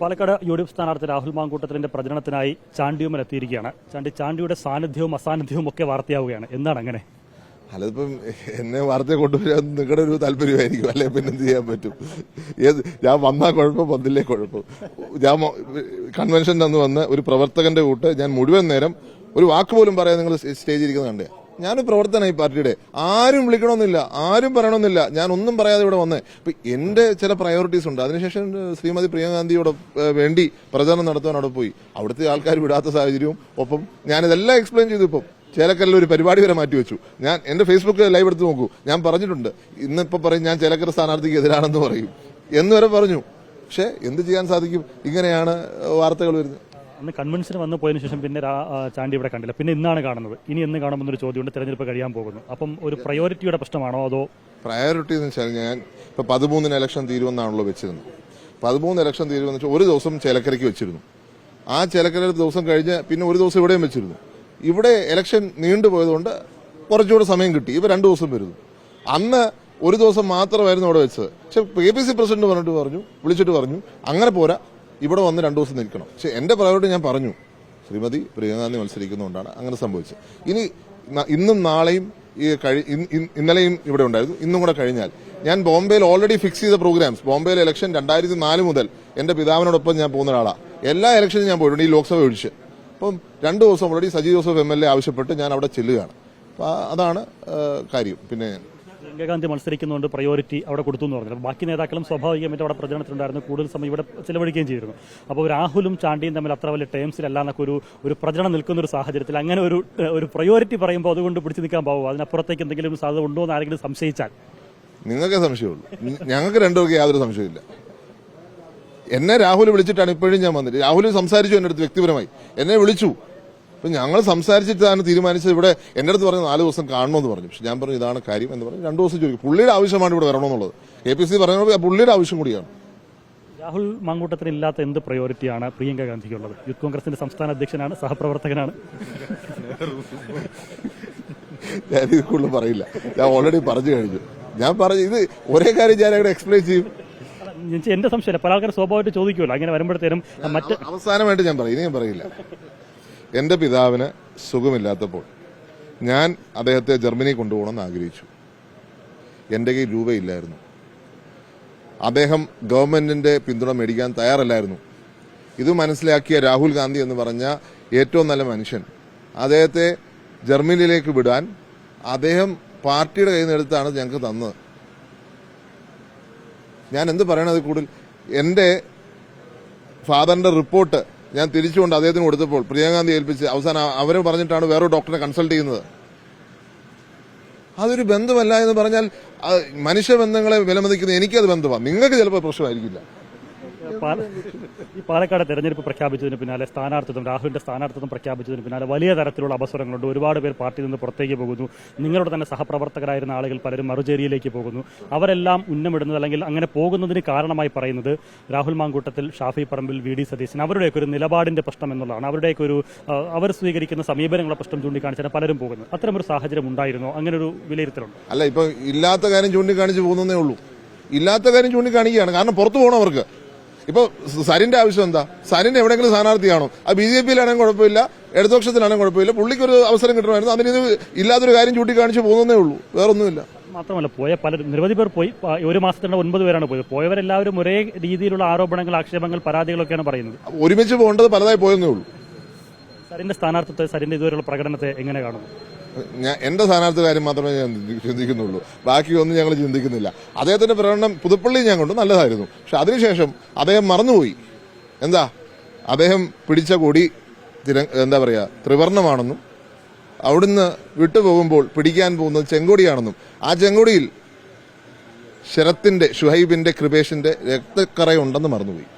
Palakkad UDF സ്ഥാനാർത്ഥി രാഹുൽ മാങ്കൂട്ടത്തിന്റെ പ്രചരണത്തിനായി ചാണ്ടിയുമ്മൽ എത്തിയിരിക്കുകയാണ്. ചാണ്ടിയുടെ സാന്നിധ്യവും അസാന്നിധ്യവും ഒക്കെ വാർത്തയാവുകയാണ്. എന്താണ് അങ്ങനെ? അല്ലതിപ്പം എന്നെ വാർത്തയെ കൊണ്ടുവരാൻ നിങ്ങളുടെ ഒരു താല്പര്യമായിരിക്കും, അല്ലെ പിന്നെ എന്ത് ചെയ്യാൻ പറ്റും? ഞാൻ വന്നാൽ കുഴപ്പം, വന്നില്ലേ കുഴപ്പം. ഞാൻ കൺവെൻഷൻ്റെ അന്ന് വന്ന് ഒരു പ്രവർത്തകന്റെ കൂട്ട് ഞാൻ മുഴുവൻ നേരം ഒരു വാക്ക് പോലും പറയാൻ നിങ്ങൾ സ്റ്റേജിൽ ഇരിക്കുന്നത് കണ്ടേ. ഞാനൊരു പ്രവർത്തനമായി പാർട്ടിയുടെ, ആരും വിളിക്കണമെന്നില്ല, ആരും പറയണമെന്നില്ല, ഞാൻ ഒന്നും പറയാതെ ഇവിടെ വന്നേ. ഇപ്പൊ എന്റെ ചില പ്രയോറിറ്റീസ് ഉണ്ട്. അതിനുശേഷം ശ്രീമതി പ്രിയങ്കാന്തിയോട് വേണ്ടി പ്രചരണം നടത്താൻ അവിടെ പോയി. അവിടുത്തെ ആൾക്കാർ വിടാത്ത സാഹചര്യവും ഒപ്പം ഞാനിതെല്ലാം എക്സ്പ്ലെയിൻ ചെയ്തു. ഇപ്പം ചേലക്കരയിൽ ഒരു പരിപാടി വരെ മാറ്റിവെച്ചു. ഞാൻ എന്റെ ഫേസ്ബുക്ക് ലൈവ് എടുത്ത് നോക്കൂ, ഞാൻ പറഞ്ഞിട്ടുണ്ട്. ഇന്നിപ്പോ പറയും ഞാൻ ചേലക്കര സ്ഥാനാർത്ഥിക്ക് എതിരാണെന്ന് പറയും എന്ന് വരെ പറഞ്ഞു. പക്ഷെ എന്ത് ചെയ്യാൻ സാധിക്കും? ഇങ്ങനെയാണ് വാർത്തകൾ വരുന്നത്. അന്ന് കൺവെൻഷന് വന്ന് പോയതിനു ശേഷം പിന്നെ ചാണ്ടി ഇവിടെ കണ്ടില്ല. പിന്നെ ഇന്നാണ് കാണുന്നത്. ഇനി എന്ന് കാണുമെന്നൊരു ചോദ്യമുണ്ട്. തെരഞ്ഞെടുപ്പ് കഴിയാൻ പോകുന്നു. അപ്പം ഒരു പ്രയോറിറ്റിയുടെ പ്രശ്നമാണോ അതോ? പ്രയോറിറ്റി എന്ന് വെച്ചാൽ ഞാൻ ഇപ്പൊ 13 ഇലക്ഷൻ തീരുമെന്നാണല്ലോ വെച്ചിരുന്നത്. 13 ഇലക്ഷൻ തീരുമെന്ന് വെച്ചാൽ ഒരു ദിവസം ചേലക്കരയ്ക്ക് വെച്ചിരുന്നു. ആ ചേലക്കര ദിവസം കഴിഞ്ഞ് പിന്നെ ഒരു ദിവസം ഇവിടെയും വെച്ചിരുന്നു. ഇവിടെ ഇലക്ഷൻ നീണ്ടുപോയതുകൊണ്ട് കുറച്ചുകൂടെ സമയം കിട്ടി. ഇവ 2 ദിവസം വരുന്നു. അന്ന് ഒരു ദിവസം മാത്രമായിരുന്നു അവിടെ വെച്ചത്. പക്ഷെ KPC പ്രസിഡന്റ് വിളിച്ചിട്ട് പറഞ്ഞു അങ്ങനെ പോരാ, ഇവിടെ വന്ന് 2 ദിവസം നിൽക്കണം. പക്ഷെ എന്റെ പ്രയോറിറ്റി ഞാൻ പറഞ്ഞു, ശ്രീമതി പ്രിയങ്കാന്തി മത്സരിക്കുന്നതുകൊണ്ടാണ് അങ്ങനെ സംഭവിച്ചത്. ഇനി ഇന്നും നാളെയും ഇന്നലെയും ഇവിടെ ഉണ്ടായിരുന്നു. ഇന്നും കൂടെ കഴിഞ്ഞാൽ ഞാൻ ബോംബെയിൽ ഓൾറെഡി ഫിക്സ് ചെയ്ത പ്രോഗ്രാംസ്. ബോംബെയിലെ ഇലക്ഷൻ 2004 മുതൽ എന്റെ പിതാവിനോടൊപ്പം ഞാൻ പോകുന്ന ഒരാളാണ്. എല്ലാ ഇലക്ഷനും ഞാൻ പോയിട്ടുണ്ട്, ഈ ലോക്സഭ ഒഴിച്ച്. അപ്പം 2 ദിവസം ഓൾറെഡി സജി ജോസഫ് MLA ആവശ്യപ്പെട്ട് ഞാൻ അവിടെ ചെല്ലുകയാണ്. അപ്പൊ അതാണ് കാര്യം. പിന്നെ പ്രിയങ്കാന്തി മത്സരിക്കുന്നതുകൊണ്ട് പ്രയോറിറ്റി അവിടെ കൊടുത്തു എന്ന് പറഞ്ഞു. ബാക്കി നേതാക്കളും സ്വാഭാവികമായിട്ട് അവിടെ പ്രചരണത്തിലുണ്ടായിരുന്നു, കൂടുതൽ സമയം ഇവിടെ ചെലവഴിക്കുകയും ചെയ്തിരുന്നു. അപ്പോൾ രാഹുലും ചാണ്ടിയും തമ്മിൽ അത്ര വലിയ ടേംസിലല്ല എന്നൊക്കെ ഒരു പ്രചരണം നിൽക്കുന്ന ഒരു സാഹചര്യത്തിൽ അങ്ങനെ ഒരു പ്രയോറിറ്റി പറയുമ്പോൾ അതുകൊണ്ട് പിടിച്ചു നിൽക്കാൻ പോകും. അതിനപ്പുറത്തേക്ക് എന്തെങ്കിലും സാധ്യത ഉണ്ടോ എന്ന് ആരെങ്കിലും സംശയിച്ചാൽ? നിങ്ങൾക്ക് സംശയമുള്ളൂ, ഞങ്ങൾക്ക് രണ്ടുപേർക്ക് യാതൊരു സംശയമില്ല. എന്നെ രാഹുൽ വിളിച്ചിട്ടാണ് ഇപ്പോഴും ഞാൻ വന്നിട്ട്. രാഹുൽ സംസാരിച്ചു എന്റെ അടുത്ത് വ്യക്തിപരമായി, എന്നെ വിളിച്ചു. അപ്പൊ ഞങ്ങൾ സംസാരിച്ചിട്ടാണ് തീരുമാനിച്ചത്. ഇവിടെ എന്റെ അടുത്ത് പറഞ്ഞു 4 ദിവസം കാണണമെന്ന് പറഞ്ഞു. പക്ഷെ ഞാൻ പറഞ്ഞു ഇതാണ് കാര്യം എന്ന് പറഞ്ഞു. 2 ദിവസം ചോദിക്കും. പുള്ളിയുടെ ആവശ്യമാണ് ഇവിടെ വരണമെന്നുള്ളത്. KPC പറഞ്ഞത് പുള്ളിയുടെ ആവശ്യം കൂടിയാണ്. രാഹുൽ മാങ്കൂട്ടത്തിന് ഇല്ലാത്ത എന്ത് പ്രയോറിറ്റിയാണ് പ്രിയങ്ക ഗാന്ധിക്കുള്ളത്? യൂത്ത് കോൺഗ്രസിന്റെ സംസ്ഥാന അധ്യക്ഷനാണ്, സഹപ്രവർത്തകനാണ്. ഞാനിത് കൂടുതൽ പറയില്ല, ഞാൻ ഓൾറെഡി പറഞ്ഞു കഴിഞ്ഞു. ഞാൻ പറഞ്ഞു ഇത് ഒരേ കാര്യം ഞാൻ അവിടെ എക്സ്പ്ലെയിൻ ചെയ്യും. എന്റെ സംശയം പല ആൾക്കാർ സ്വാഭാവികമായിട്ട് ചോദിക്കുമല്ലോ അങ്ങനെ വരുമ്പോഴത്തേനും. അവസാനമായിട്ട് ഞാൻ പറയും, ഇനി ഞാൻ പറയില്ല. എന്റെ പിതാവിന് സുഖമില്ലാത്തപ്പോൾ ഞാൻ അദ്ദേഹത്തെ ജർമ്മനി കൊണ്ടുപോകണമെന്ന് ആഗ്രഹിച്ചു. എന്റെ കയ്യിൽ രൂപയില്ലായിരുന്നു. അദ്ദേഹം ഗവൺമെന്റിന്റെ പിന്തുണ മേടിക്കാൻ തയ്യാറല്ലായിരുന്നു. ഇത് മനസ്സിലാക്കിയ രാഹുൽ ഗാന്ധി എന്ന് പറഞ്ഞ ഏറ്റവും നല്ല മനുഷ്യൻ അദ്ദേഹത്തെ ജർമ്മനിയിലേക്ക് വിടാൻ അദ്ദേഹം പാർട്ടിയുടെ കയ്യിൽ നിന്ന് എടുത്താണ് ഞങ്ങൾക്ക് തന്നത്. ഞാൻ എന്ത് പറയണത് കൂടുതൽ? എന്റെ ഫാദറിന്റെ റിപ്പോർട്ട് ഞാൻ തിരിച്ചുകൊണ്ട് അദ്ദേഹത്തിന് കൊടുത്തപ്പോൾ പ്രിയങ്കാന്തി ഏൽപ്പിച്ച് അവസാനം അവര് പറഞ്ഞിട്ടാണ് വേറൊരു ഡോക്ടറെ കൺസൾട്ട് ചെയ്യുന്നത്. അതൊരു ബന്ധമല്ല എന്ന് പറഞ്ഞാൽ മനുഷ്യബന്ധങ്ങളെ വിലമതിക്കുന്ന എനിക്കത് ബന്ധമാണ്, നിങ്ങൾക്ക് ചിലപ്പോൾ പ്രശ്നമായിരിക്കില്ല. ഈ പാലക്കാട് തെരഞ്ഞെടുപ്പ് പ്രഖ്യാപിച്ചതിന് പിന്നാലെ രാഹുലിന്റെ സ്ഥാനാർത്ഥിത്വം പ്രഖ്യാപിച്ചതിന് പിന്നാലെ വലിയ തരത്തിലുള്ള അവസരങ്ങളുണ്ട്. ഒരുപാട് പേർ പാർട്ടിയിൽ നിന്ന് പുറത്തേക്ക് പോകുന്നു. നിങ്ങളുടെ തന്നെ സഹപ്രവർത്തകരായിരുന്ന ആളുകൾ പലരും മറുചേരിയിലേക്ക് പോകുന്നു. അവരെല്ലാം ഉന്നമിടുന്നത് അല്ലെങ്കിൽ അങ്ങനെ പോകുന്നതിന് കാരണമായി പറയുന്നത് രാഹുൽ മാങ്കൂട്ടത്തിൽ, ഷാഫി പറമ്പിൽ, VD സതീശൻ അവരുടെയൊക്കെ ഒരു നിലപാടിന്റെ പ്രശ്നം എന്നുള്ളതാണ്. അവരുടെയൊക്കെ അവർ സ്വീകരിക്കുന്ന സമീപനങ്ങളുടെ പ്രശ്നം ചൂണ്ടിക്കാണിച്ചാണ് പലരും പോകുന്നത്. അത്തരമൊരു സാഹചര്യം ഉണ്ടായിരുന്നോ? അങ്ങനെ ഒരു വിലയിരുത്തലുണ്ട്? അല്ല, ഇപ്പൊ ഇല്ലാത്ത കാര്യം ചൂണ്ടിക്കാണിച്ച് പോകുന്നേ ഉള്ളൂ. ഇല്ലാത്ത കാര്യം ചൂണ്ടിക്കാണിക്കുകയാണ്. കാരണം പുറത്തു പോകണം അവർക്ക്. ഇപ്പൊ സരിന്റെ ആവശ്യം എന്താ? സരിൻ എവിടെയെങ്കിലും സ്ഥാനാർത്ഥിയാണോ? അത് BJPയിലാണെങ്കിൽ കുഴപ്പമില്ല, ഇടതുപക്ഷത്തിലാണെങ്കിൽ കുഴപ്പമില്ല. പുള്ളിക്ക് ഒരു അവസരം കിട്ടണമായിരുന്നു. അതിന് ഇല്ലാത്തൊരു കാര്യം ചൂണ്ടിക്കാണിച്ച് പോകുന്നേ ഉള്ളൂ, വേറൊന്നുമില്ല. മാത്രമല്ല നിരവധി പേർ പോയി. 1 മാസത്തിനുള്ള 9 പേരാണ് പോയത്. പോയവരെല്ലാവരും ഒരേ രീതിയിലുള്ള ആരോപണങ്ങൾ, ആക്ഷേപങ്ങൾ, പരാതികളൊക്കെയാണ് പറയുന്നത്. ഒരുമിച്ച് പോകേണ്ടത് പലതായി പോയെന്നേ ഉള്ളൂ. സരിന്റെ സ്ഥാനാർത്ഥിത്വത്തെ, സരിന്റെ ഇതുവരെയുള്ള പ്രകടനത്തെ എങ്ങനെ കാണുന്നു? എന്റെ സ്ഥാനാർത്ഥി കാര്യം മാത്രമേ ഞാൻ ചിന്തിക്കുന്നുള്ളൂ, ബാക്കിയൊന്നും ഞങ്ങൾ ചിന്തിക്കുന്നില്ല. അദ്ദേഹത്തിന്റെ പ്രകടനം പുതുപ്പള്ളി ഞാൻ കണ്ടു, നല്ലതായിരുന്നു. പക്ഷെ അതിനുശേഷം അദ്ദേഹം മറന്നുപോയി. എന്താ അദ്ദേഹം പിടിച്ച കൊടി ത്രിവർണ്ണമാണെന്നും അവിടുന്ന് വിട്ടുപോകുമ്പോൾ പിടിക്കാൻ പോകുന്നത് ചെങ്കൊടിയാണെന്നും ആ ചെങ്കൊടിയിൽ ശരത്തിന്റെ, ഷുഹൈബിന്റെ, കൃപേഷിന്റെ രക്തക്കറയുണ്ടെന്ന് മറന്നുപോയി.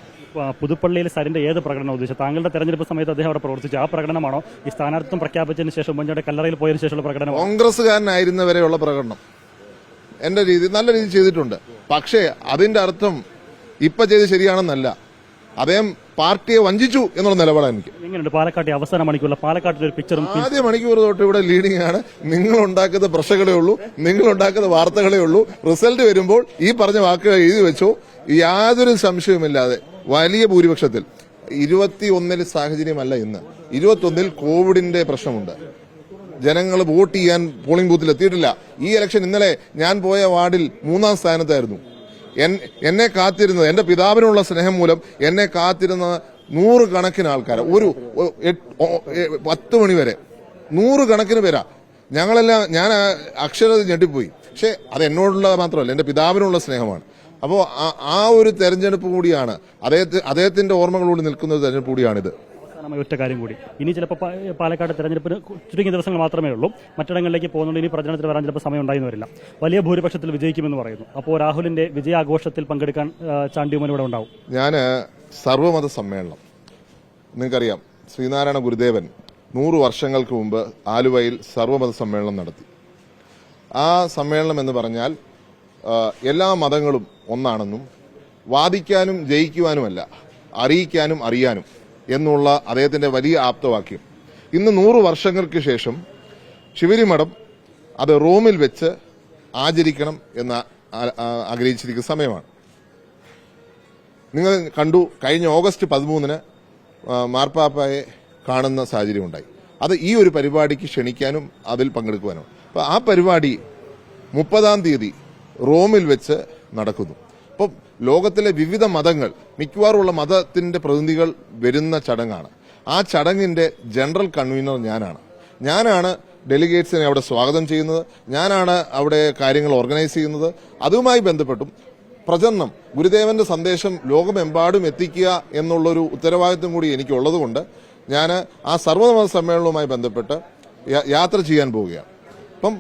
പുതുപ്പള്ളിയിൽ സരിന്റെ ഏത് പ്രകടനം ഉദ്ദേശിച്ചത്? താങ്കളുടെ തെരഞ്ഞെടുപ്പ് സമയത്ത് അദ്ദേഹം അവിടെ പ്രവർത്തിച്ചു ആ പ്രകടനമാണോ? ഈ സ്ഥാനാർത്ഥിത്വം പ്രഖ്യാപിച്ചതിന് ശേഷം ഉമ്മൻചാണ്ടി കല്ലറയിൽ പോയതിനു ശേഷമുള്ള പ്രകടനം? കോൺഗ്രസ്സുകാരനായിരുന്നവരെയുള്ള പ്രകടനം എന്റെ നല്ല രീതിയിൽ ചെയ്തിട്ടുണ്ട്. പക്ഷേ അതിന്റെ അർത്ഥം ഇപ്പൊ ചെയ്ത് ശരിയാണെന്നല്ല. അദ്ദേഹം പാർട്ടിയെ വഞ്ചിച്ചു എന്നുള്ള നിലപാടാണ് എനിക്ക്. എങ്ങനെയുണ്ട് പാലക്കാട്ടെ അവസാന മണിക്കൂറിൽ പാലക്കാട്ടിലെ ഒരു പിക്ചറും? ആദ്യ മണിക്കൂർ തൊട്ട് ഇവിടെ ലീഡിംഗ് ആണ്. നിങ്ങൾ ഉണ്ടാക്കുന്ന പ്രശ്നങ്ങളേ ഉള്ളൂ, നിങ്ങൾ ഉണ്ടാക്കുന്ന വാർത്തകളേ ഉള്ളൂ. റിസൾട്ട് വരുമ്പോൾ ഈ പറഞ്ഞ വാക്കുകൾ എഴുതി വെച്ചോ, യാതൊരു സംശയവുമില്ലാതെ വലിയ ഭൂരിപക്ഷത്തിൽ 21 സാഹചര്യമല്ല ഇന്ന്. 21 കോവിഡിന്റെ പ്രശ്നമുണ്ട്. ജനങ്ങൾ വോട്ട് ചെയ്യാൻ പോളിംഗ് ബൂത്തിൽ എത്തിയിട്ടില്ല. ഈ ഇലക്ഷൻ ഇന്നലെ ഞാൻ പോയ വാർഡിൽ 3-ാം സ്ഥാനത്തായിരുന്നു. എന്നെ കാത്തിരുന്നത്, എന്റെ പിതാവിനുള്ള സ്നേഹം മൂലം എന്നെ കാത്തിരുന്ന 100 കണക്കിന് ആൾക്കാർ, 10 മണി വരെ 100 കണക്കിന് പേരാ. ഞങ്ങളെല്ലാം, ഞാൻ അക്ഷരത ഞെട്ടിപ്പോയി. പക്ഷെ അത് എന്നോടുള്ള മാത്രമല്ല, എന്റെ പിതാവിനുള്ള സ്നേഹമാണ്. അപ്പോൾ ആ ഒരു തെരഞ്ഞെടുപ്പ് കൂടിയാണ്, അദ്ദേഹത്തിന്റെ ഓർമ്മകളോട് നിൽക്കുന്ന ഒരു തെരഞ്ഞെടുപ്പ് കൂടിയാണിത്. അവസാനമായി ഒറ്റ കാര്യം കൂടി, ഇനി ചിലപ്പോൾ പാലക്കാട് തെരഞ്ഞെടുപ്പിന് ചുരുങ്ങിയ ദിവസങ്ങൾ മാത്രമേ ഉള്ളൂ. മറ്റിടങ്ങളിലേക്ക് പോകുന്നുണ്ട്. ഇനി പ്രചരണത്തിൽ വരാൻ ചിലപ്പോൾ സമയം ഉണ്ടായെന്ന് വരില്ല. വലിയ ഭൂരിപക്ഷത്തിൽ വിജയിക്കുമെന്ന് പറയുന്നു. അപ്പോൾ രാഹുലിന്റെ വിജയാഘോഷത്തിൽ പങ്കെടുക്കാൻ ചാണ്ടി ഉമ്മൻ ഇവിടെ ഉണ്ടാവും. ഞാൻ സർവമത സമ്മേളനം, നിങ്ങൾക്കറിയാം, ശ്രീനാരായണ ഗുരുദേവൻ 100 വർഷങ്ങൾക്ക് മുമ്പ് ആലുവയിൽ സർവമത സമ്മേളനം നടത്തി. ആ സമ്മേളനം എന്ന് പറഞ്ഞാൽ എല്ലാ മതങ്ങളും ഒന്നാണെന്നും വാദിക്കാനും ജയിക്കുവാനുമല്ല, അറിയിക്കാനും അറിയാനും എന്നുള്ള അദ്ദേഹത്തിന്റെ വലിയ ആപ്തവാക്യം ഇന്ന് 100 വർഷങ്ങൾക്ക് ശേഷം ശിവരിമഠം അത് റോമിൽ വെച്ച് ആചരിക്കണം എന്ന് ആഗ്രഹിച്ചിരിക്കുന്ന സമയമാണ്. നിങ്ങൾ കണ്ടു, കഴിഞ്ഞ ഓഗസ്റ്റ് 13-ന് മാർപ്പാപ്പയെ കാണുന്ന സാഹചര്യം ഉണ്ടായി. അത് ഈ ഒരു പരിപാടിക്ക് ക്ഷണിക്കാനും അതിൽ പങ്കെടുക്കുവാനും. അപ്പോൾ ആ പരിപാടി 30-ാം തീയതി റോമിൽ വെച്ച് നടക്കുന്നു. അപ്പം ലോകത്തിലെ വിവിധ മതങ്ങൾ, മിക്കവാറുമുള്ള മതത്തിന്റെ പ്രതിനിധികൾ വരുന്ന ചടങ്ങാണ്. ആ ചടങ്ങിന്റെ ജനറൽ കൺവീനർ ഞാനാണ് ഡെലിഗേറ്റ്സിനെ അവിടെ സ്വാഗതം ചെയ്യുന്നത്, ഞാനാണ് അവിടെ കാര്യങ്ങൾ ഓർഗനൈസ് ചെയ്യുന്നത്. അതുമായി ബന്ധപ്പെട്ടും പ്രചരണം, ഗുരുദേവന്റെ സന്ദേശം ലോകമെമ്പാടും എത്തിക്കുക എന്നുള്ളൊരു ഉത്തരവാദിത്വം കൂടി എനിക്കുള്ളതുകൊണ്ട് ഞാൻ ആ സർവ്വമത സമ്മേളനവുമായി ബന്ധപ്പെട്ട് യാത്ര ചെയ്യാൻ പോവുകയാണ്. അപ്പം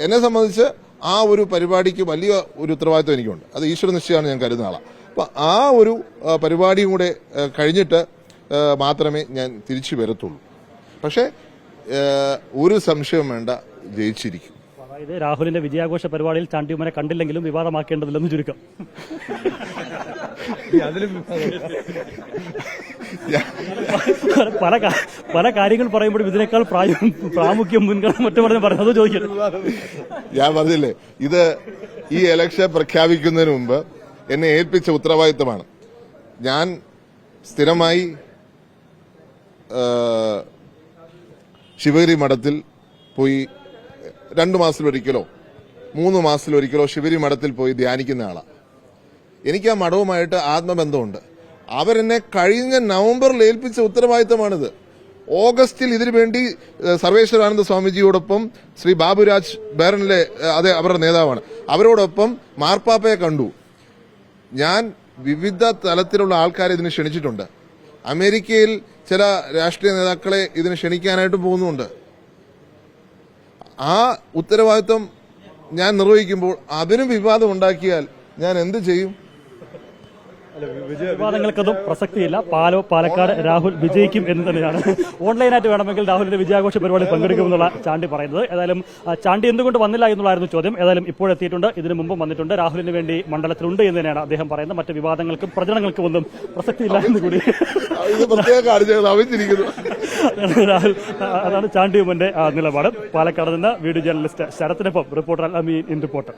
എന്നെ സംബന്ധിച്ച് ആ ഒരു പരിപാടിക്ക് വലിയ ഒരു ഉത്തരവാദിത്വം എനിക്കുണ്ട്. അത് ഈശ്വര നിശ്ചയമാണ് ഞാൻ കരുതുന്ന ആളാണ്. അപ്പം ആ ഒരു പരിപാടിയും കൂടെ കഴിഞ്ഞിട്ട് മാത്രമേ ഞാൻ തിരിച്ചു വരത്തുള്ളൂ. പക്ഷേ ഒരു സംശയം വേണ്ട, ജയിച്ചിരിക്കും. അതായത് രാഹുലിന്റെ വിജയാഘോഷ പരിപാടിയിൽ ചാണ്ടി ഉമ്മനെ കണ്ടില്ലെങ്കിലും വിവാദമാക്കേണ്ടതില്ലെന്ന് ചുരുക്കം. പല കാര്യങ്ങൾ പറയുമ്പോഴും ഇതിനേക്കാൾ പ്രാമുഖ്യം മുൻഗണന മറ്റു പറഞ്ഞു അത് ചോദിക്കരുത്. ഞാൻ പറഞ്ഞില്ലേ, ഇത് ഈ ഇലക്ഷൻ പ്രഖ്യാപിക്കുന്നതിന് മുമ്പ് എന്നെ ഏൽപ്പിച്ച ഉത്തരവാദിത്തമാണ്. ഞാൻ സ്ഥിരമായി ശിവഗിരി മഠത്തിൽ പോയി 2 മാസത്തിലൊരിക്കലോ 3 മാസത്തിലൊരിക്കലോ ശിവഗിരി മഠത്തിൽ പോയി ധ്യാനിക്കുന്ന ആളാണ്. എനിക്ക് ആ മഠവുമായിട്ട് ആത്മബന്ധമുണ്ട്. അവരെന്നെ കഴിഞ്ഞ നവംബറിൽ ഏൽപ്പിച്ച ഉത്തരവാദിത്തമാണിത്. ഓഗസ്റ്റിൽ ഇതിനു വേണ്ടി സർവേശ്വരാനന്ദ സ്വാമിജിയോടൊപ്പം ശ്രീ ബാബുരാജ് ബേറനിലെ അവരുടെ നേതാവാണ്, അവരോടൊപ്പം മാർപ്പാപ്പയെ കണ്ടു. ഞാൻ വിവിധ തലത്തിലുള്ള ആൾക്കാരെ ഇതിന് ക്ഷണിച്ചിട്ടുണ്ട്. അമേരിക്കയിൽ ചില രാഷ്ട്രീയ നേതാക്കളെ ഇതിന് ക്ഷണിക്കാനായിട്ട് പോകുന്നുണ്ട്. ആ ഉത്തരവാദിത്വം ഞാൻ നിർവഹിക്കുമ്പോൾ അതിനും വിവാദം ഉണ്ടാക്കിയാൽ ഞാൻ എന്ത് ചെയ്യും? വിവാദങ്ങൾക്കൊന്നും പ്രസക്തിയില്ല. പാലക്കാട് രാഹുൽ വിജയിക്കും എന്ന് തന്നെയാണ്. ഓൺലൈനായിട്ട് വേണമെങ്കിൽ രാഹുലിന്റെ വിജയാഘോഷ പരിപാടി പങ്കെടുക്കുമെന്നുള്ള ചാണ്ടി പറയുന്നത്. ഏതായാലും ചാണ്ടി എന്തുകൊണ്ട് വന്നില്ല എന്നുള്ളായിരുന്നു ചോദ്യം. ഏതായാലും ഇപ്പോഴെത്തിയിട്ടുണ്ട്, ഇതിനു മുമ്പ് വന്നിട്ടുണ്ട്, രാഹുലിന് വേണ്ടി മണ്ഡലത്തിലുണ്ട് എന്ന് തന്നെയാണ് അദ്ദേഹം പറയുന്നത്. മറ്റ് വിവാദങ്ങൾക്കും പ്രചരണങ്ങൾക്കും ഒന്നും പ്രസക്തിയില്ല എന്ന് കൂടി രാഹുൽ, അതാണ് ചാണ്ടി ഉമ്മന്റെ നിലപാട്. പാലക്കാട് നിന്ന് വീഡിയോ ജേർണലിസ്റ്റ് ശരത്തിനൊപ്പം റിപ്പോർട്ടർ അമീൻ ഇൻ റിപ്പോർട്ടർ.